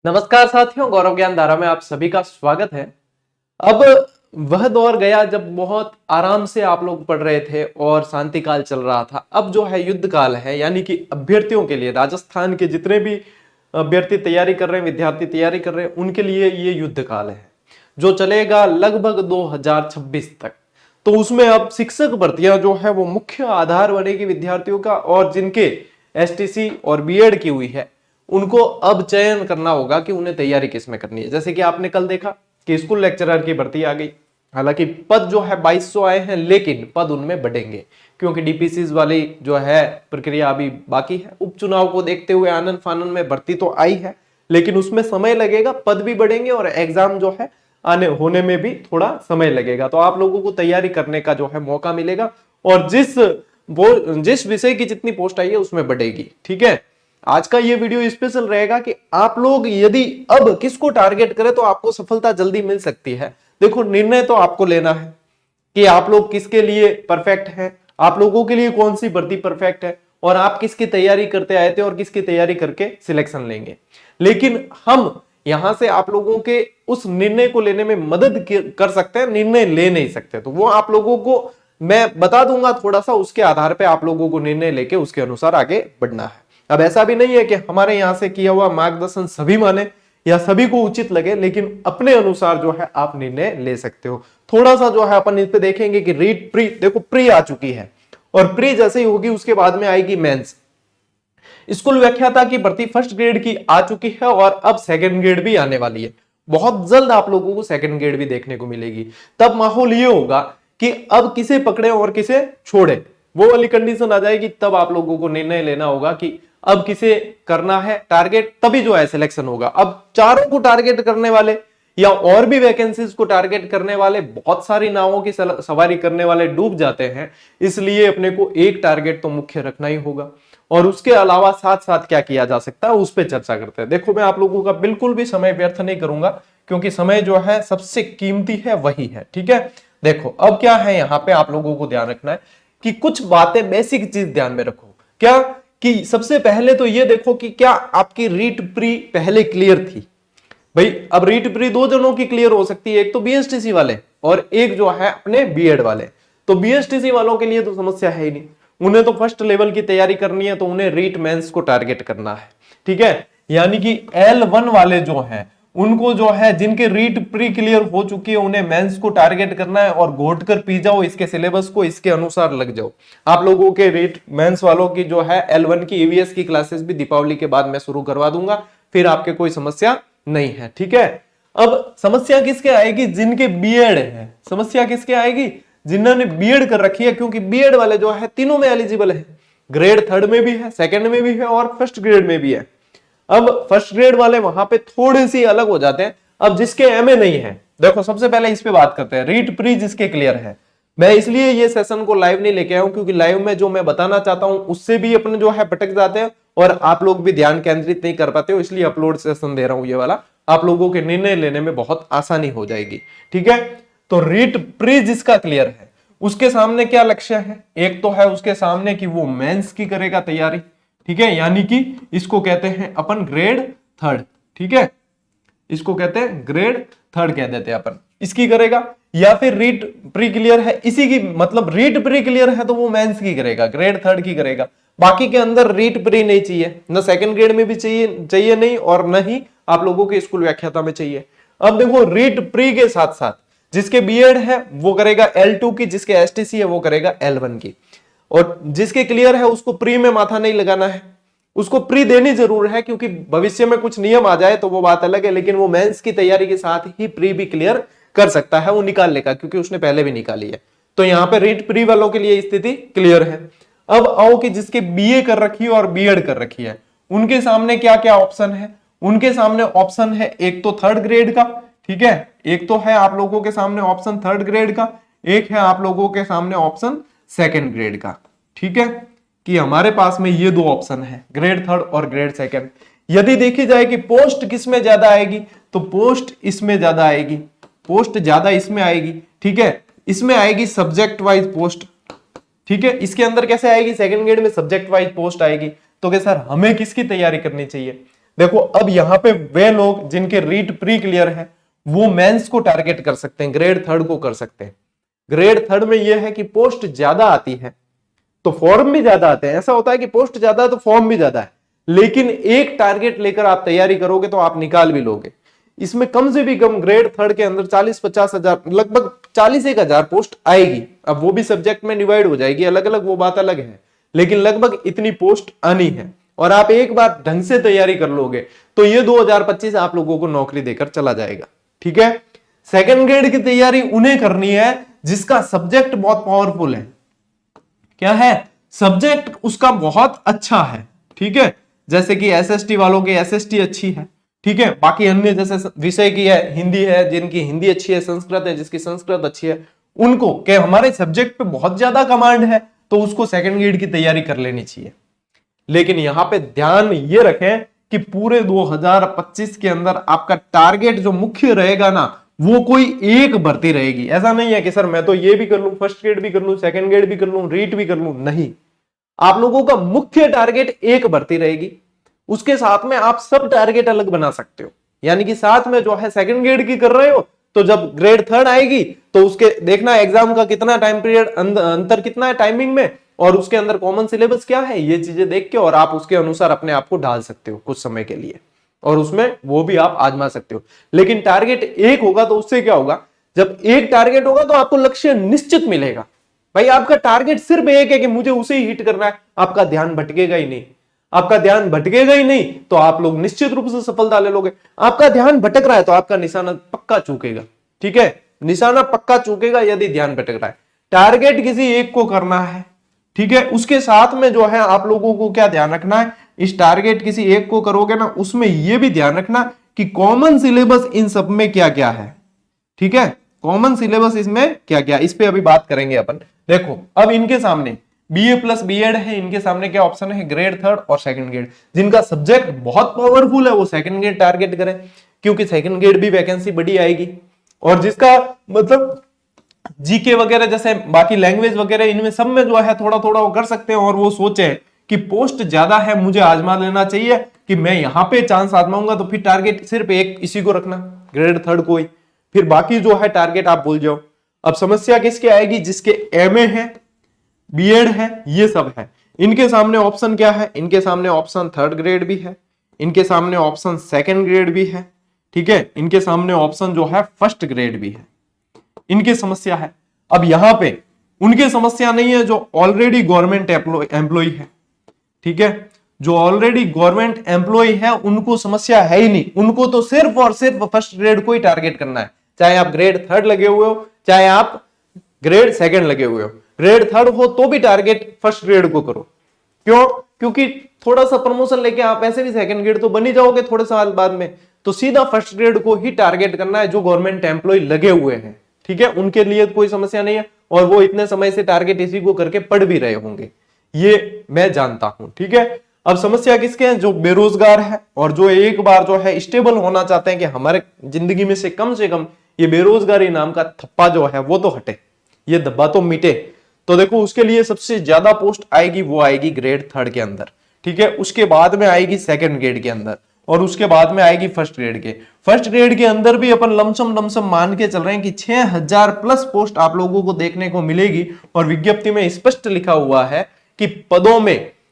नमस्कार साथियों, गौरव ज्ञान धारा में आप सभी का स्वागत है। अब वह दौर गया जब बहुत आराम से आप लोग पढ़ रहे थे और शांति काल चल रहा था। अब जो है युद्ध काल है, यानी कि अभ्यर्थियों के लिए, राजस्थान के जितने भी अभ्यर्थी तैयारी कर रहे हैं, विद्यार्थी तैयारी कर रहे हैं, उनके लिए ये युद्ध काल है जो चलेगा लगभग 2026 तक। तो उसमें अब शिक्षक भर्तियां जो है वो मुख्य आधार बनेगी विद्यार्थियों का, और जिनके एसटीसी और बीएड की हुई है उनको अब चयन करना होगा कि उन्हें तैयारी किस में करनी है। जैसे कि आपने कल देखा कि स्कूल लेक्चरर की भर्ती आ गई। हालांकि पद जो है 2200 आए हैं, लेकिन पद उनमें बढ़ेंगे क्योंकि डीपीसीज वाली जो है प्रक्रिया अभी बाकी है। उपचुनाव को देखते हुए आनन फानन में भर्ती तो आई है, लेकिन उसमें समय लगेगा, पद भी बढ़ेंगे और एग्जाम जो है आने होने में भी थोड़ा समय लगेगा। तो आप लोगों को तैयारी करने का जो है मौका मिलेगा, और जिस विषय की जितनी पोस्ट आई है उसमें बढ़ेगी। ठीक है, आज का ये वीडियो स्पेशल रहेगा कि आप लोग यदि अब किसको टारगेट करें तो आपको सफलता जल्दी मिल सकती है। देखो, निर्णय तो आपको लेना है कि आप लोग किसके लिए परफेक्ट हैं, आप लोगों के लिए कौन सी भर्ती परफेक्ट है, और आप किसकी तैयारी करते आए थे और किसकी तैयारी करके सिलेक्शन लेंगे। लेकिन हम यहां से आप लोगों के उस निर्णय को लेने में मदद कर सकते हैं, निर्णय ले नहीं सकते। तो वो आप लोगों को मैं बता दूंगा थोड़ा सा, उसके आधार पर आप लोगों को निर्णय लेके उसके अनुसार आगे बढ़ना है। अब ऐसा भी नहीं है कि हमारे यहां से किया हुआ मार्गदर्शन सभी माने या सभी को उचित लगे, लेकिन अपने अनुसार जो है आप निर्णय ले सकते हो। थोड़ा सा जो है अपन इस पे देखेंगे कि रीट प्री, देखो प्री आ चुकी है, और प्री जैसे ही होगी उसके बाद में आएगी मेंस। स्कूल व्याख्याता की भर्ती फर्स्ट ग्रेड की आ चुकी है और अब सेकंड ग्रेड भी आने वाली है। बहुत जल्द आप लोगों को सेकंड ग्रेड भी देखने को मिलेगी। तब माहौल ये होगा कि अब किसे पकड़े और किसे छोड़े, वो वाली कंडीशन आ जाएगी। तब आप लोगों को निर्णय लेना होगा कि अब किसे करना है टारगेट, तभी जो है सिलेक्शन होगा। अब चारों को टारगेट करने वाले या और भी वैकेंसीज को टारगेट करने वाले, बहुत सारी नावों की सवारी करने वाले डूब जाते हैं। इसलिए अपने को एक टारगेट तो मुख्य रखना ही होगा, और उसके अलावा साथ साथ क्या किया जा सकता है उस पर चर्चा करते हैं। देखो, मैं आप लोगों का बिल्कुल भी समय व्यर्थ नहीं करूंगा, क्योंकि समय जो है सबसे कीमती है, वही है। ठीक है, देखो अब क्या है, यहां पे आप लोगों को ध्यान रखना है कि कुछ बातें, बेसिक चीज ध्यान में रखो। क्या कि सबसे पहले तो ये देखो कि क्या आपकी रीट प्री पहले क्लियर थी। भाई, अब रीट प्री दो जनों की क्लियर हो सकती है, एक तो बीएसटीसी वाले और एक जो है अपने बीएड वाले। तो बीएसटीसी वालों के लिए तो समस्या है ही नहीं, उन्हें तो फर्स्ट लेवल की तैयारी करनी है, तो उन्हें रीट मेंस को टारगेट करना है। ठीक है, यानी कि L1 वाले जो हैं उनको जो है, जिनके रीट प्री क्लियर हो चुकी है, उन्हें मेंस को टारगेट करना है और घोट कर पी जाओ इसके सिलेबस को, इसके अनुसार लग जाओ। आप लोगों के रीट मेंस वालों की जो है L1 की ईवीएस की क्लासेस भी दीपावली के बाद मैं शुरू करवा दूंगा, फिर आपके कोई समस्या नहीं है। ठीक है, अब समस्या किसके आएगी? जिनके बीएड है। समस्या किसके आएगी? जिन्होंने बीएड कर रखी है, क्योंकि बीएड वाले जो है तीनों में एलिजिबल है। ग्रेड थर्ड में भी है, सेकंड में भी है और फर्स्ट ग्रेड में भी है। अब फर्स्ट ग्रेड वाले वहां पे थोड़े सी अलग हो जाते हैं। अब जिसके एमए नहीं है, देखो सबसे पहले इस पे बात करते हैं, रीट प्री जिसके क्लियर है। मैं इसलिए ये सेशन को लाइव नहीं लेके आया हूं, क्योंकि लाइव में जो मैं बताना चाहता हूं उससे भी अपने जो है भटक जाते हैं और आप लोग भी ध्यान केंद्रित नहीं कर पाते हो, इसलिए अपलोड सेशन दे रहा हूं ये वाला। आप लोगों के निर्णय लेने में बहुत आसानी हो जाएगी। ठीक है, तो रीट प्री जिसका क्लियर है उसके सामने क्या लक्ष्य है? एक तो है उसके सामने कि वो मेंस की करेगा तैयारी। ठीक है, यानी कि इसको कहते हैं अपन ग्रेड थर्ड। ठीक है, इसको कहते हैं ग्रेड थर्ड कह देते हैं अपन, इसकी करेगा। या फिर रीट प्री क्लियर है, इसी की मतलब रीट प्री क्लियर है तो वो मेंस की करेगा, ग्रेड थर्ड की करेगा। बाकी के अंदर रीट प्री नहीं चाहिए, ना सेकंड ग्रेड में भी चाहिए नहीं, और न ही आप लोगों के स्कूल व्याख्याता में चाहिए। अब देखो, रीट प्री के साथ साथ जिसके बीएड है वो करेगा L2 की, जिसके एसटीसी है वो करेगा L1 की, और जिसके क्लियर है उसको प्री में माथा नहीं लगाना है। उसको प्री देनी जरूर है, क्योंकि भविष्य में कुछ नियम आ जाए तो वो बात अलग है, लेकिन वो मेंस की तैयारी के साथ ही प्री भी क्लियर कर सकता है, वो निकाल लेगा, क्योंकि उसने पहले भी निकाली है। तो यहाँ पे रीट प्री वालों के लिए स्थिति क्लियर है। अब आओ कि जिसके बीए कर रखी है और बीएड कर रखी है, उनके सामने क्या क्या ऑप्शन है? उनके सामने ऑप्शन है एक तो थर्ड ग्रेड का। ठीक है, एक तो है आप लोगों के सामने ऑप्शन थर्ड ग्रेड का, एक है आप लोगों के सामने ऑप्शन सेकंड ग्रेड का। ठीक है, कि हमारे पास में ये दो ऑप्शन है, ग्रेड थर्ड और ग्रेड सेकंड। यदि देखी जाए कि पोस्ट किस में ज्यादा आएगी, तो पोस्ट इसमें ज्यादा आएगी, पोस्ट ज्यादा इसमें आएगी। ठीक है, इसमें आएगी सब्जेक्ट वाइज पोस्ट। ठीक है, इसके अंदर कैसे आएगी? सेकंड ग्रेड में सब्जेक्ट वाइज पोस्ट आएगी। तो क्या सर हमें किसकी तैयारी करनी चाहिए? देखो अब यहां पे वे लोग जिनके रीट प्री क्लियर है वो मेंस को टारगेट कर सकते हैं, ग्रेड थर्ड को कर सकते हैं। ग्रेड थर्ड में यह है कि पोस्ट ज्यादा आती है तो फॉर्म भी ज्यादा आते हैं। ऐसा होता है कि पोस्ट ज्यादा है तो फॉर्म भी ज्यादा है, लेकिन एक टारगेट लेकर आप तैयारी करोगे तो आप निकाल भी लोगे। इसमें कम से भी कम ग्रेड थर्ड के अंदर 40-50 हजार, लगभग 40-1 हजार पोस्ट आएगी। अब वो भी सब्जेक्ट में डिवाइड हो जाएगी अलग अलग, वो बात अलग है, लेकिन लगभग इतनी पोस्ट आनी है। और आप एक बार ढंग से तैयारी कर लोगे तो ये 2025 आप लोगों को नौकरी देकर चला जाएगा। ठीक है, सेकंड ग्रेड की तैयारी उन्हें करनी है जिसका सब्जेक्ट बहुत पावरफुल है। क्या है? सब्जेक्ट उसका बहुत अच्छा है। ठीक है, जैसे कि एसएसटी वालों की एसएसटी अच्छी है। ठीक है, बाकी अन्य जैसे विषय की है, हिंदी है जिनकी हिंदी अच्छी है, संस्कृत है जिसकी संस्कृत अच्छी है, उनको क्या हमारे सब्जेक्ट पे बहुत ज्यादा कमांड है तो उसको सेकंड ग्रेड की तैयारी कर लेनी चाहिए। लेकिन यहां पे ध्यान ये रखें कि पूरे 2025 के अंदर आपका टारगेट जो मुख्य रहेगा ना, वो कोई एक भर्ती रहेगी। ऐसा नहीं है कि सर मैं तो ये भी कर लूं, फर्स्ट ग्रेड भी कर लूं, सेकंड ग्रेड भी कर लूं, रीट भी कर लूं। नहीं, आप लोगों का मुख्य टारगेट एक भर्ती रहेगी। उसके साथ में आप सब टारगेट अलग बना सकते हो। यानी कि साथ में जो है सेकंड ग्रेड की कर रहे हो तो जब ग्रेड थर्ड आएगी तो उसके देखना एग्जाम का कितना टाइम पीरियड अंतर कितना है टाइमिंग में, और उसके अंदर कॉमन सिलेबस क्या है, ये चीजें देख के और आप उसके अनुसार अपने आप को ढाल सकते हो कुछ समय के लिए, और उसमें वो भी आप आजमा सकते हो। लेकिन टारगेट एक होगा तो उससे क्या होगा, जब एक टारगेट होगा तो आपको लक्ष्य निश्चित मिलेगा। भाई आपका टारगेट सिर्फ एक है कि मुझे उसे ही हिट करना है, आपका ध्यान भटकेगा ही नहीं। आपका ध्यान भटकेगा ही नहीं तो आप लोग निश्चित रूप से सफलता ले लोगे। आपका ध्यान भटक रहा है तो आपका निशाना पक्का चूकेगा। ठीक है, निशाना पक्का चूकेगा यदि ध्यान भटक रहा है। टारगेट किसी एक को करना है। ठीक है, उसके साथ में जो है आप लोगों को क्या ध्यान रखना है, इस टारगेट किसी एक को करोगे ना, उसमें यह भी ध्यान रखना कि कॉमन सिलेबस इन सब में क्या क्या है। ठीक है, कॉमन सिलेबस इसमें क्या क्या, इस पे अभी बात करेंगे अपन। देखो अब इनके सामने बीए प्लस बीएड है, इनके सामने क्या ऑप्शन है, ग्रेड थर्ड और सेकंड ग्रेड। जिनका सब्जेक्ट बहुत पावरफुल है वो सेकंड ग्रेड टारगेट करें, क्योंकि सेकंड ग्रेड भी वैकेंसी बड़ी आएगी। और जिसका मतलब जीके वगैरह जैसे बाकी लैंग्वेज वगैरह इनमें सब में जो है थोड़ा थोड़ा वो कर सकते हैं, और वो सोचे कि पोस्ट ज्यादा है मुझे आजमा लेना चाहिए कि मैं यहां पे चांस आजमाऊंगा, तो फिर टारगेट सिर्फ एक इसी को रखना, ग्रेड थर्ड को ही, फिर बाकी जो है टारगेट आप भूल जाओ। अब समस्या किसके आएगी, जिसके एमए है, बीएड है, ये सब है, इनके सामने ऑप्शन क्या है, इनके सामने ऑप्शन थर्ड ग्रेड भी है, इनके सामने ऑप्शन सेकंड ग्रेड भी है। ठीक है, इनके सामने ऑप्शन जो है फर्स्ट ग्रेड भी है। इनकी समस्या है। अब यहां पे उनकी समस्या नहीं है जो ऑलरेडी गवर्नमेंट एम्प्लॉय है। ठीक है, जो ऑलरेडी गवर्नमेंट एम्प्लॉय है उनको समस्या है ही नहीं, उनको तो सिर्फ और सिर्फ फर्स्ट ग्रेड को ही टारगेट करना है। चाहे आप ग्रेड थर्ड लगे हुए हो, चाहे आप ग्रेड सेकंड लगे हुए हो, ग्रेड थर्ड हो तो भी टारगेट फर्स्ट ग्रेड को करो। क्यों? क्योंकि थोड़ा सा प्रमोशन लेके आप ऐसे भी सेकंड ग्रेड तो बन ही जाओगे थोड़े साल बाद में, तो सीधा फर्स्ट ग्रेड को ही टारगेट करना है जो गवर्नमेंट एम्प्लॉय लगे हुए हैं। ठीक है, उनके लिए कोई समस्या नहीं है, और वो इतने समय से टारगेट इसी को करके पढ़ भी रहे होंगे, ये मैं जानता हूं। ठीक है, अब समस्या किसके हैं, जो बेरोजगार है और जो एक बार जो है स्टेबल होना चाहते हैं कि हमारे जिंदगी में से कम ये बेरोजगारी नाम का थप्पा जो है वो तो हटे, ये धब्बा तो मिटे। तो देखो उसके लिए सबसे ज्यादा पोस्ट आएगी, वो आएगी ग्रेड थर्ड के अंदर। ठीक है, उसके बाद में आएगी सेकंड ग्रेड के अंदर, और उसके बाद में आएगी फर्स्ट ग्रेड के। फर्स्ट ग्रेड के अंदर भी अपन लमसम मान के चल रहे हैं कि 6000 प्लस पोस्ट आप लोगों को देखने को मिलेगी, और विज्ञप्ति में स्पष्ट लिखा हुआ है कि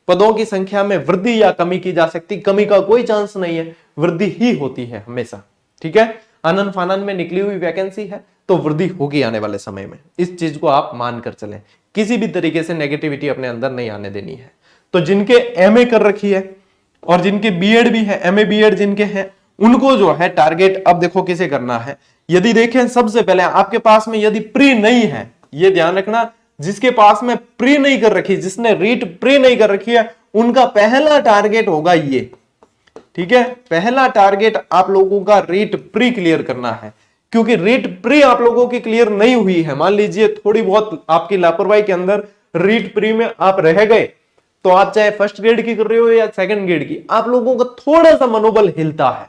पदों की संख्या में वृद्धि या कमी की जा सकती, कमी का कोई चांस नहीं है, वृद्धि ही होती है हमेशा। ठीक है, आनन फानन में निकली हुई वैकेंसी है तो वृद्धि होगी आने वाले समय में, इस चीज को आप मानकर चलें, किसी भी तरीके से नेगेटिविटी अपने अंदर नहीं आने देनी है। तो जिनके एमए कर रखी है और जिनके बीएड भी है, एमए बीएड जिनके हैं, उनको जो है टारगेट अब देखो किसे करना है। यदि देखें सबसे पहले आपके पास में यदि प्री नहीं है, ये ध्यान रखना, जिसके पास में प्री नहीं कर रखी, जिसने रीट प्री नहीं कर रखी है, उनका पहला टारगेट होगा ये। ठीक है, पहला टारगेट आप लोगों का रीट प्री क्लियर करना है, क्योंकि रीट प्री आप लोगों की क्लियर नहीं हुई है, मान लीजिए थोड़ी बहुत आपकी लापरवाही के अंदर रीट प्री में आप रह गए, तो आप चाहे फर्स्ट ग्रेड की कर रहे हो या सेकंड ग्रेड की, आप लोगों का थोड़ा सा मनोबल हिलता है,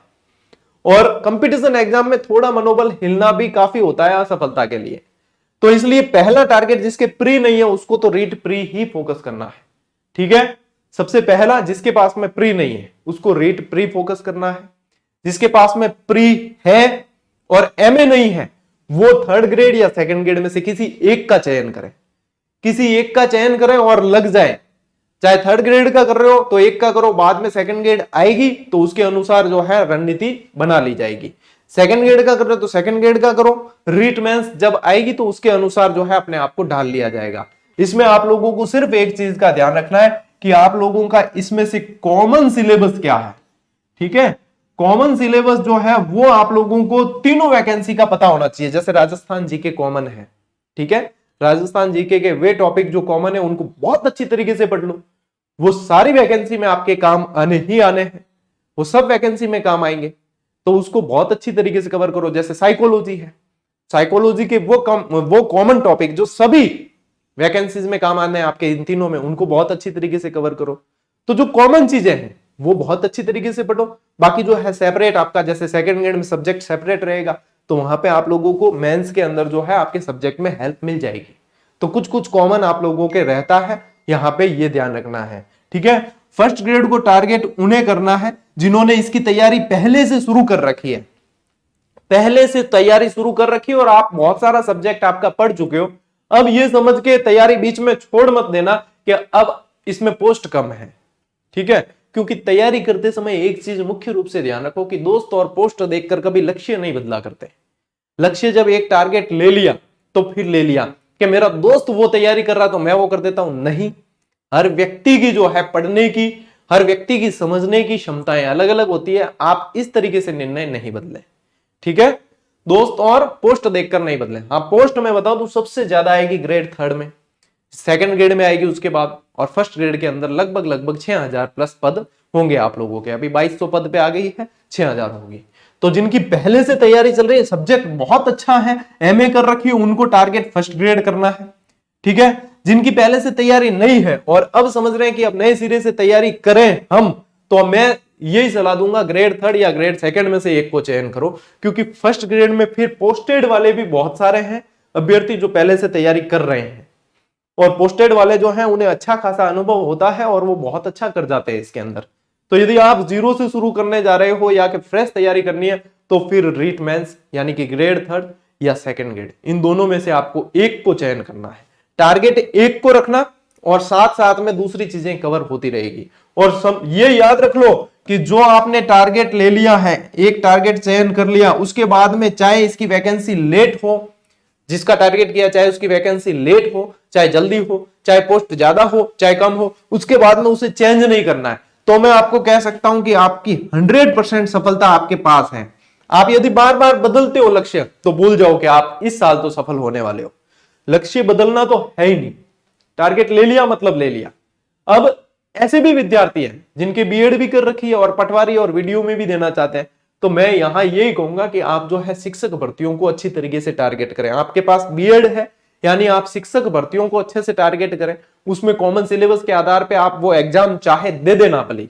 और कंपटीशन एग्जाम में थोड़ा मनोबल हिलना भी काफी होता है असफलता के लिए। तो इसलिए पहला टारगेट जिसके प्री नहीं है उसको तो रीट प्री ही फोकस करना है। ठीक है, सबसे पहला, जिसके पास में प्री नहीं है उसको रीट प्री फोकस करना है। जिसके पास में प्री है और एमए नहीं है वो थर्ड ग्रेड या सेकंड ग्रेड में से किसी एक का चयन करें, किसी एक का चयन करें और लग जाए। चाहे थर्ड ग्रेड का कर रहे हो तो एक का करो, बाद में सेकंड ग्रेड आएगी तो उसके अनुसार जो है रणनीति बना ली जाएगी। सेकंड ग्रेड का कर रहे हो तो सेकंड ग्रेड का करो, रीट मेंस जब आएगी तो उसके अनुसार जो है अपने आप को ढाल लिया जाएगा। इसमें आप लोगों को सिर्फ एक चीज का ध्यान रखना है कि आप लोगों का इसमें से कॉमन सिलेबस क्या है। ठीक है, कॉमन सिलेबस जो है वो आप लोगों को तीनों वैकेंसी का पता होना चाहिए। जैसे राजस्थान जीके कॉमन है, ठीक है, राजस्थान जीके के वे टॉपिक जो कॉमन है उनको बहुत अच्छी तरीके से पढ़ लो, वो सारी वैकेंसी में आपके काम आने ही आने हैं, वो सब वैकेंसी में काम आएंगे, तो उसको बहुत अच्छी तरीके से कवर करो। जैसे साइकोलॉजी है, साइकोलॉजी के वो कॉमन टॉपिक जो सभी वैकेंसीज में काम आने हैं आपके इन तीनों में, उनको बहुत अच्छी तरीके से कवर करो। तो जो कॉमन चीजें हैं वो बहुत अच्छी तरीके से पढ़ो। बाकी जो है सेपरेट आपका, जैसे सेकंड ग्रेड में सब्जेक्ट सेपरेट रहेगा तो वहां पे आप लोगों को मेंस के अंदर जो है आपके सब्जेक्ट में हेल्प मिल जाएगी। तो कुछ कुछ कॉमन आप लोगों के रहता है, यहां पे ये ध्यान रखना है। ठीक है, फर्स्ट ग्रेड को टारगेट उन्हें करना है जिन्होंने इसकी तैयारी पहले से शुरू कर रखी है, पहले से तैयारी शुरू कर रखी है और आप बहुत सारा सब्जेक्ट आपका पढ़ चुके हो। अब ये समझ के तैयारी बीच में छोड़ मत देना कि अब इसमें पोस्ट कम है। ठीक है, क्योंकि तैयारी करते समय एक चीज मुख्य रूप से ध्यान रखो कि दोस्त और पोस्ट देखकर कभी लक्ष्य नहीं बदला करते। लक्ष्य जब एक टारगेट ले लिया तो फिर ले लिया कि मेरा दोस्त वो तैयारी कर रहा तो मैं वो कर देता हूं, नहीं। हर व्यक्ति की जो है पढ़ने की, हर व्यक्ति की समझने की क्षमताएं अलग अलग होती है। आप इस तरीके से निर्णय नहीं बदले। ठीक है, दोस्त और पोस्ट देखकर नहीं बदले। हाँ, पोस्ट में बताओ तो सबसे ज्यादा आएगी ग्रेड थर्ड में, सेकंड ग्रेड में आएगी उसके बाद, और फर्स्ट ग्रेड के अंदर लगभग 6000 प्लस पद होंगे आप लोगों के। अभी 2200 पद पे आ गई है, 6000 होगी। तो जिनकी पहले से तैयारी चल रही है, सब्जेक्ट बहुत अच्छा है, एमए कर रखी है, उनको टारगेट फर्स्ट ग्रेड करना है। ठीक है, जिनकी पहले से तैयारी नहीं है और अब समझ रहे हैं कि अब नए सिरे से तैयारी करें हम, तो मैं यही सलाह दूंगा ग्रेड थर्ड या ग्रेड सेकंड में से एक को चयन करो, क्योंकि फर्स्ट ग्रेड में फिर पोस्टेड वाले भी बहुत सारे हैं अभ्यर्थी जो पहले से तैयारी कर रहे हैं, और पोस्टेड वाले जो हैं उन्हें अच्छा खासा अनुभव होता है और वो बहुत अच्छा कर जाते हैं इसके अंदर। तो यदि आप जीरो से शुरू करने जा रहे हो या कि फ्रेश तैयारी करनी है तो फिर रीट मेंस यानी कि ग्रेड थर्ड या सेकंड ग्रेड, इन दोनों में से आपको एक को चयन करना है। टारगेट एक को रखना और साथ साथ में दूसरी चीजें कवर होती रहेगी। और ये याद रख लो कि जो आपने टारगेट ले लिया है, एक टारगेट चयन कर लिया, उसके बाद में चाहे इसकी वैकेंसी लेट हो, जिसका टारगेट किया चाहे उसकी वैकेंसी लेट हो, चाहे जल्दी हो, चाहे पोस्ट ज्यादा हो चाहे कम हो, उसके बाद में उसे चेंज नहीं करना है, तो मैं आपको कह सकता हूं कि आपकी 100% सफलता आपके पास है। आप यदि बार बार बदलते हो लक्ष्य तो भूल जाओ कि आप इस साल तो सफल होने वाले हो। लक्ष्य बदलना तो है ही नहीं, टारगेट ले लिया मतलब ले लिया। अब ऐसे भी विद्यार्थी हैं जिनके बीएड भी कर रखी है और पटवारी और वीडियो में भी देना चाहते हैं, तो मैं यहां यही कहूंगा कि आप जो है शिक्षक भर्तियों को अच्छी तरीके से टारगेट करें। आपके पास बीएड है यानी आप शिक्षक भर्तियों को अच्छे से टारगेट करें। उसमें कॉमन सिलेबस के आधार पे आप वो एग्जाम चाहे दे देना, भले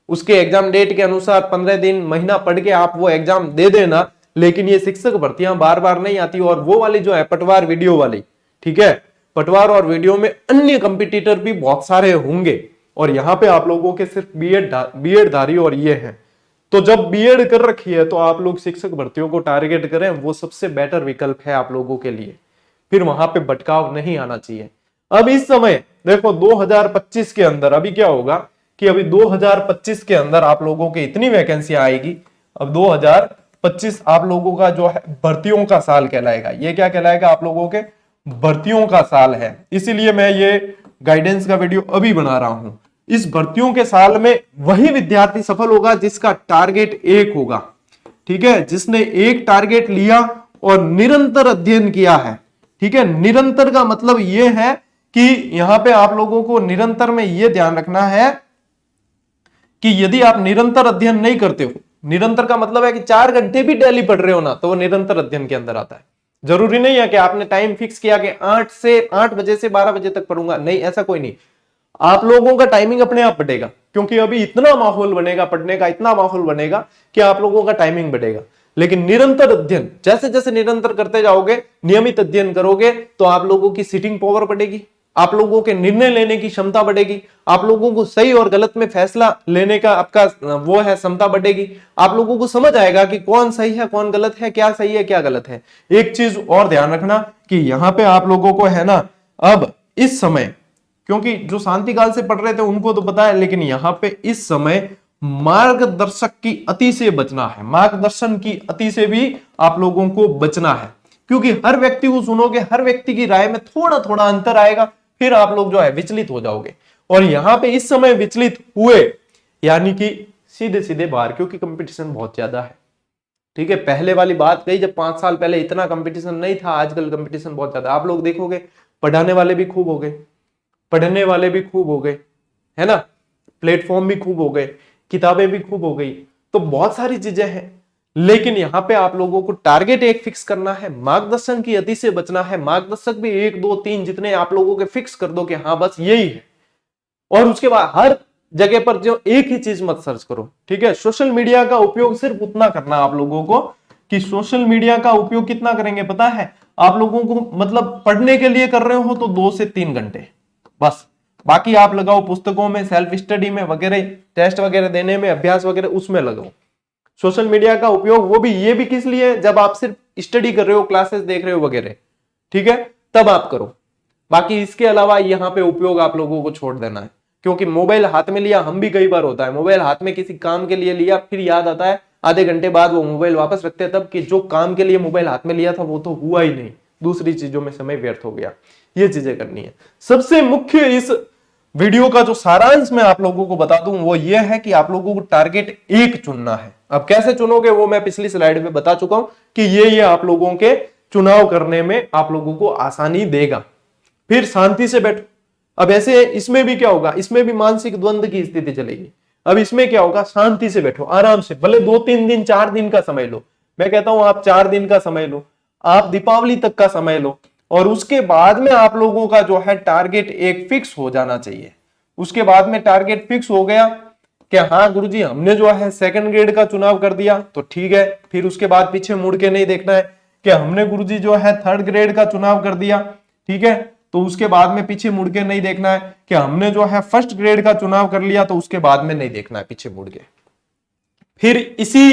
उसके एग्जाम डेट के अनुसार 15 दिन महीना पढ़ के आप वो एग्जाम दे देना, लेकिन ये शिक्षक भर्तियां बार बार नहीं आती। और वो वाली जो है पटवार वीडियो वाली, ठीक है, पटवार और वीडियो में अन्य कंपटीटर भी बहुत सारे होंगे और यहाँ पे आप लोगों के सिर्फ बीएड धारी और ये हैं। तो जब बीएड कर रखी है तो आप लोग शिक्षक भर्तियों को टारगेट करें, वो सबसे बेटर विकल्प है आप लोगों के लिए। फिर वहां पे भटकाव नहीं आना चाहिए। अब इस समय देखो 2025 के अंदर अभी क्या होगा कि अभी 2025 के अंदर आप लोगों के इतनी वैकेंसियां आएगी। अब 2025 आप लोगों का जो है भर्तियों का साल कहलाएगा। ये क्या कहलाएगा? आप लोगों के भर्तियों का साल है। इसीलिए मैं ये गाइडेंस का वीडियो अभी बना रहा हूं। इस भर्तियों के साल में वही विद्यार्थी सफल होगा जिसका टारगेट एक होगा, ठीक है, जिसने एक टारगेट लिया और निरंतर अध्ययन किया है। ठीक है, निरंतर का मतलब यह है कि यहां पे आप लोगों को निरंतर में यह ध्यान रखना है कि यदि आप निरंतर अध्ययन नहीं करते हो, निरंतर का मतलब है कि 4 घंटे भी डेली पढ़ रहे हो ना, तो वो निरंतर अध्ययन के अंदर आता है। जरूरी नहीं है कि आपने टाइम फिक्स किया कि 8 बजे से 12 बजे तक पढ़ूंगा, नहीं, ऐसा कोई नहीं। आप लोगों का टाइमिंग अपने आप बढ़ेगा, क्योंकि अभी इतना माहौल बनेगा पढ़ने का, इतना माहौल बनेगा कि आप लोगों का टाइमिंग बढ़ेगा। लेकिन निरंतर अध्ययन जैसे जैसे निरंतर करते जाओगे, नियमित अध्ययन करोगे, तो आप लोगों की सिटिंग पावर बढ़ेगी, आप लोगों के निर्णय लेने की क्षमता बढ़ेगी, आप लोगों को सही और गलत में फैसला लेने का आपका वो है क्षमता बढ़ेगी, आप लोगों को समझ आएगा कि कौन सही है कौन गलत है, क्या सही है क्या गलत है। एक चीज और ध्यान रखना कि यहां पे आप लोगों को है ना, अब इस समय, क्योंकि जो शांति काल से पढ़ रहे थे उनको तो पता है, लेकिन यहां पे इस समय मार्गदर्शक की अति से बचना है, मार्गदर्शन की अति से भी आप लोगों को बचना है, क्योंकि हर व्यक्ति को सुनोगे, हर व्यक्ति की राय में थोड़ा थोड़ा अंतर आएगा, फिर आप लोग जो है विचलित हो जाओगे। और यहां पे इस समय विचलित हुए यानी कि सीधे सीधे बाहर, क्योंकि कंपटीशन बहुत ज्यादा है। ठीक है, पहले वाली बात कही, जब 5 साल पहले इतना कंपटीशन नहीं था, आजकल कंपटीशन बहुत ज्यादा। आप लोग देखोगे पढ़ाने वाले भी खूब हो गए, पढ़ने वाले भी खूब हो गए, है ना, प्लेटफॉर्म भी खूब हो गए, किताबें भी खूब हो गई, तो बहुत सारी चीजें हैं। लेकिन यहां पे आप लोगों को टारगेट एक फिक्स करना है, मार्गदर्शन की अति से बचना है। मार्गदर्शक भी 1 2 3 जितने आप लोगों के फिक्स कर दो कि हाँ बस यही है, और उसके बाद हर जगह पर जो एक ही चीज मत सर्च करो। ठीक है, सोशल मीडिया का उपयोग सिर्फ उतना करना आप लोगों को कि सोशल मीडिया का उपयोग कितना करेंगे पता है आप लोगों को, मतलब पढ़ने के लिए कर रहे हो तो 2 से 3 घंटे बस, बाकी आप लगाओ पुस्तकों में, सेल्फ स्टडी में वगैरह, टेस्ट वगैरह देने में, अभ्यास वगैरह उसमें लगाओ। सोशल मीडिया का उपयोग वो भी, ये भी किस लिए, जब आप सिर्फ स्टडी कर रहे हो, क्लासेस देख रहे हो वगैरह, ठीक है, तब आप करो। बाकी इसके अलावा यहाँ पे उपयोग आप लोगों को छोड़ देना है, क्योंकि मोबाइल हाथ में लिया, हम भी कई बार होता है मोबाइल हाथ में किसी काम के लिए लिया, फिर याद आता है आधे घंटे बाद वो मोबाइल वापस रखते हैं, तब कि जो काम के लिए मोबाइल हाथ में लिया था वो तो हुआ ही नहीं, दूसरी चीजों में समय व्यर्थ हो गया। ये चीजें करनी है। सबसे मुख्य इस वीडियो का जो सारांश मैं आप लोगों को बता दूं वो ये है कि आप लोगों को टारगेट एक चुनना है। अब कैसे चुनोगे वो मैं पिछली स्लाइड में बता चुका हूं कि ये आप लोगों के चुनाव करने में आप लोगों को आसानी देगा। फिर शांति से बैठो। अब ऐसे इसमें भी क्या होगा, इसमें भी मानसिक द्वंद की स्थिति चलेगी। अब इसमें क्या होगा, शांति से बैठो, आराम से, भले 2-3 दिन 4 दिन का समय लो, मैं कहता हूं आप 4 दिन का समय लो, आप दीपावली तक का समय लो, और उसके बाद में आप लोगों का जो है टारगेट एक फिक्स हो जाना चाहिए। उसके बाद में टारगेट फिक्स हो गया कि हाँ गुरुजी हमने जो है सेकंड ग्रेड का चुनाव कर दिया तो ठीक है, फिर उसके बाद पीछे मुड़ के नहीं देखना है कि हमने गुरुजी जो है थर्ड ग्रेड का चुनाव कर दिया, ठीक है, तो उसके बाद में पीछे मुड़ के नहीं देखना है कि हमने जो है फर्स्ट ग्रेड का चुनाव कर लिया, तो उसके बाद में नहीं देखना है पीछे मुड़ के, फिर इसी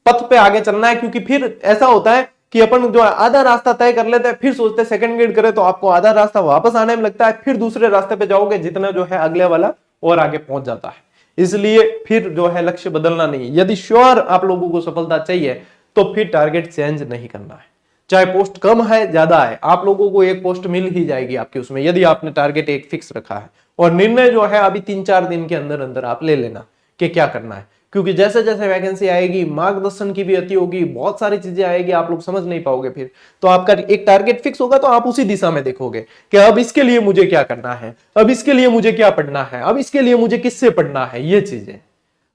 पथ पे आगे चलना है। क्योंकि फिर ऐसा होता है कि अपन जो है आधा रास्ता तय कर लेते हैं, फिर सोचते हैं सेकंड ग्रेड करें, तो आपको आधा रास्ता वापस आने में लगता है, फिर दूसरे रास्ते पे जाओगे, जितना जो है अगले वाला और आगे पहुंच जाता है। इसलिए फिर जो है लक्ष्य बदलना नहीं। यदि श्योर आप लोगों को सफलता चाहिए तो फिर टारगेट चेंज नहीं करना है, चाहे पोस्ट कम है ज्यादा है, आप लोगों को एक पोस्ट मिल ही जाएगी आपकी उसमें, यदि आपने टारगेट एक फिक्स रखा है। और निर्णय जो है अभी 3-4 दिन के अंदर अंदर आप ले लेना कि क्या करना है, क्योंकि जैसे जैसे वैकेंसी आएगी, मार्गदर्शन की भी अति होगी, बहुत सारी चीजें आएगी, आप लोग समझ नहीं पाओगे। फिर तो आपका एक टारगेट फिक्स होगा तो आप उसी दिशा में देखोगे कि अब इसके लिए मुझे क्या करना है, अब इसके लिए मुझे क्या पढ़ना है, अब इसके लिए मुझे किससे पढ़ना है, ये चीजें।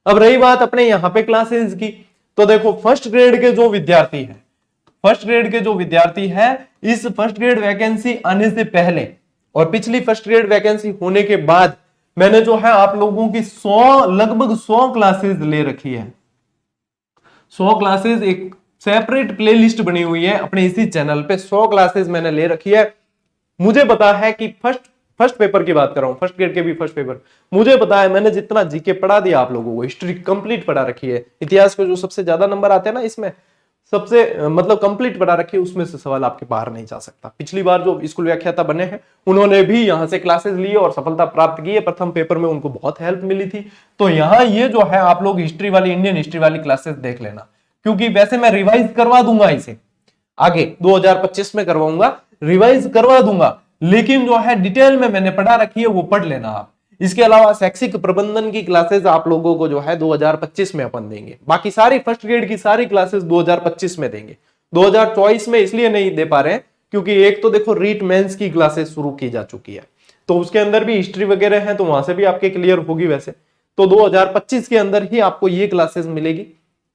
अब रही बात अपने यहाँ पे क्लासेस की, तो देखो फर्स्ट ग्रेड के जो विद्यार्थी है, फर्स्ट ग्रेड के जो विद्यार्थी है, इस फर्स्ट ग्रेड वैकेंसी आने से पहले और पिछली फर्स्ट ग्रेड वैकेंसी होने के बाद मैंने जो है आप लोगों की लगभग 100 क्लासेस ले रखी है। 100 क्लासेस, एक सेपरेट प्लेलिस्ट बनी हुई है अपने इसी चैनल पे, 100 क्लासेस मैंने ले रखी है। मुझे पता है कि फर्स्ट पेपर की बात कर रहा हूं, फर्स्ट ग्रेड के भी फर्स्ट पेपर, मुझे पता है मैंने जितना जीके पढ़ा दिया आप लोगों को, हिस्ट्री कंप्लीट पढ़ा रखी है, इतिहास को जो सबसे ज्यादा नंबर आते हैं ना इसमें, सबसे मतलब कंप्लीट पढ़ा रखी है, उसमें से सवाल आपके बाहर नहीं जा सकता। पिछली बार जो स्कूल व्याख्याता बने हैं उन्होंने भी यहां से क्लासेस ली और सफलता प्राप्त की है, प्रथम पेपर में उनको बहुत हेल्प मिली थी। तो यहाँ ये जो है आप लोग हिस्ट्री वाली, इंडियन हिस्ट्री वाली क्लासेस देख लेना, क्योंकि वैसे मैं रिवाइज करवा दूंगा इसे, आगे 2025 में करवाऊंगा, रिवाइज करवा दूंगा, लेकिन जो है डिटेल में मैंने पढ़ा रखी है वो पढ़ लेना आप। इसके अलावा शैक्षिक प्रबंधन की क्लासेस आप लोगों को जो है 2025 में अपन देंगे, बाकी सारी फर्स्ट ग्रेड की सारी क्लासेस 2025 में देंगे। 2024 में इसलिए नहीं दे पा रहे हैं क्योंकि एक तो देखो रीट मेंस की क्लासेस शुरू की जा चुकी है, तो उसके अंदर भी हिस्ट्री वगैरह है, तो वहां से भी आपके क्लियर होगी वैसे। तो 2025 के अंदर ही आपको ये क्लासेस मिलेगी,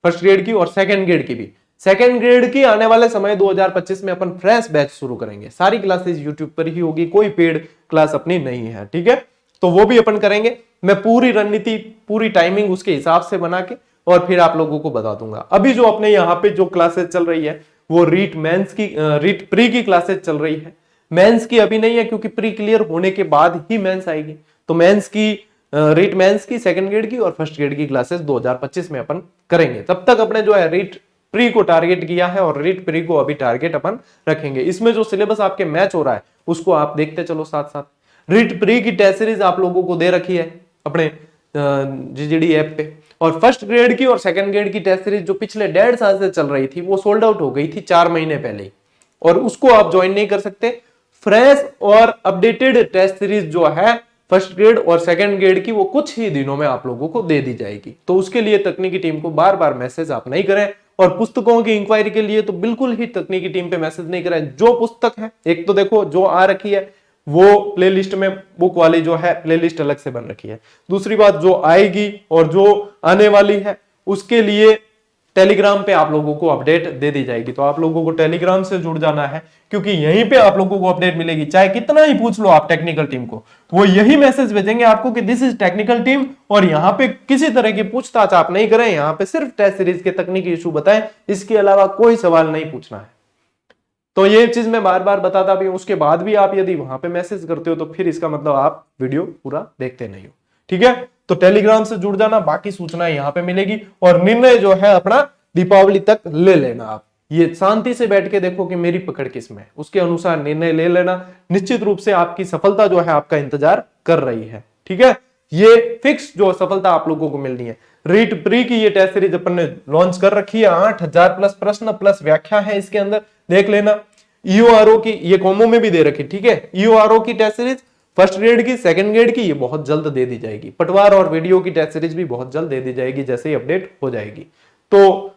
फर्स्ट ग्रेड की और सेकंड ग्रेड की भी। सेकंड ग्रेड की आने वाले समय 2025 में अपन फ्रेश बैच शुरू करेंगे, सारी क्लासेस यूट्यूब पर ही होगी, कोई पेड क्लास अपनी नहीं है, ठीक है, तो वो भी अपन करेंगे। मैं पूरी रणनीति, पूरी टाइमिंग उसके हिसाब से बना के और फिर आप लोगों को बता दूंगा। अभी जो अपने यहाँ पे जो क्लासेस चल रही है वो रीट मेंस की, रीट प्री की क्लासेस चल रही है, मेंस की अभी नहीं है क्योंकि प्री क्लियर होने के बाद ही मेंस आएगी। तो मेंस की रीट मेंस की सेकंड ग्रेड की और फर्स्ट ग्रेड की क्लासेस 2025 में अपन करेंगे। तब तक अपने जो है रीट प्री को टारगेट किया है और रीट प्री को अभी टारगेट अपन रखेंगे। इसमें जो सिलेबस आपके मैच हो रहा है उसको आप देखते चलो साथ साथ। रीट प्री की टेस्ट सीरीज आप लोगों को दे रखी है अपने जीजीडी ऐप पे, और फर्स्ट ग्रेड की और सेकंड ग्रेड की टेस्ट सीरीज जो पिछले 1.5 साल से चल रही थी वो सोल्ड आउट हो गई थी 4 महीने पहले ही, और उसको आप ज्वाइन नहीं कर सकते। फ्रेश और अपडेटेड टेस्ट सीरीज जो है फर्स्ट ग्रेड और सेकंड ग्रेड की वो कुछ ही दिनों में आप लोगों को दे दी जाएगी। तो उसके लिए तकनीकी टीम को बार बार मैसेज आप नहीं करें, और पुस्तकों की इंक्वायरी के लिए तो बिल्कुल ही तकनीकी टीम पे मैसेज नहीं करें। जो पुस्तक है, एक तो देखो जो आ रखी है वो प्लेलिस्ट में बुक वाली जो है प्लेलिस्ट अलग से बन रखी है। दूसरी बात जो आएगी और जो आने वाली है उसके लिए टेलीग्राम पे आप लोगों को अपडेट दे दी जाएगी। तो आप लोगों को टेलीग्राम से जुड़ जाना है क्योंकि यहीं पे आप लोगों को अपडेट मिलेगी। चाहे कितना ही पूछ लो आप टेक्निकल टीम को, वो यही मैसेज भेजेंगे आपको कि दिस इज टेक्निकल टीम, और यहाँ पे किसी तरह की पूछताछ आप नहीं करें, यहाँ पे सिर्फ टेस्ट सीरीज के तकनीकी इशू बताएं, इसके अलावा कोई सवाल नहीं पूछना है। तो ये चीज मैं बार बार बताता भी हूं, उसके बाद भी आप यदि वहां पे मैसेज करते हो तो फिर इसका मतलब आप वीडियो पूरा देखते नहीं हो। ठीक है, तो टेलीग्राम से जुड़ जाना, बाकी सूचनाएं यहां पे मिलेगी, और निर्णय जो है अपना दीपावली तक ले लेना। आप ये शांति से बैठ के देखो कि मेरी पकड़ किसमें है, उसके अनुसार निर्णय ले लेना। निश्चित रूप से आपकी सफलता जो है आपका इंतजार कर रही है। ठीक है, ये फिक्स जो सफलता आप लोगों को मिलनी है। रीट प्री की ये टेस्ट सीरीज अपन ने लॉन्च कर रखी है, 8000 प्लस प्रश्न प्लस व्याख्या है इसके अंदर, देख लेना। ईओआरओ की ये कॉम्बो में भी दे रखी, ठीक है। ईओआरओ की टेस्ट सीरीज फर्स्ट ग्रेड की सेकंड ग्रेड की ये बहुत जल्द दे दी जाएगी। पटवार और वीडियो की टेस्ट सीरीज भी बहुत जल्द दे दी जाएगी जैसे ही अपडेट हो जाएगी। तो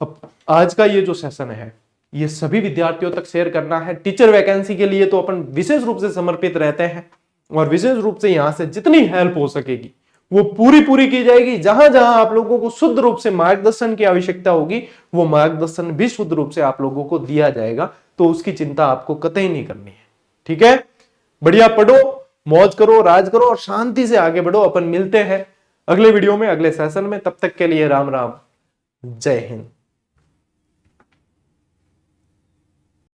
अब आज का ये जो सेशन है ये सभी विद्यार्थियों तक शेयर करना है। टीचर वैकेंसी के लिए तो अपन विशेष रूप से समर्पित रहते हैं, और विशेष रूप से यहां से जितनी हेल्प हो सकेगी वो पूरी की जाएगी। जहां जहां आप लोगों को शुद्ध रूप से मार्गदर्शन की आवश्यकता होगी वो मार्गदर्शन भी शुद्ध रूप से आप लोगों को दिया जाएगा। तो उसकी चिंता आपको कतई नहीं करनी है। ठीक है, बढ़िया पढ़ो, मौज करो, राज करो और शांति से आगे बढ़ो। अपन मिलते हैं अगले वीडियो में, अगले सेशन में। तब तक के लिए राम राम, जय हिंद।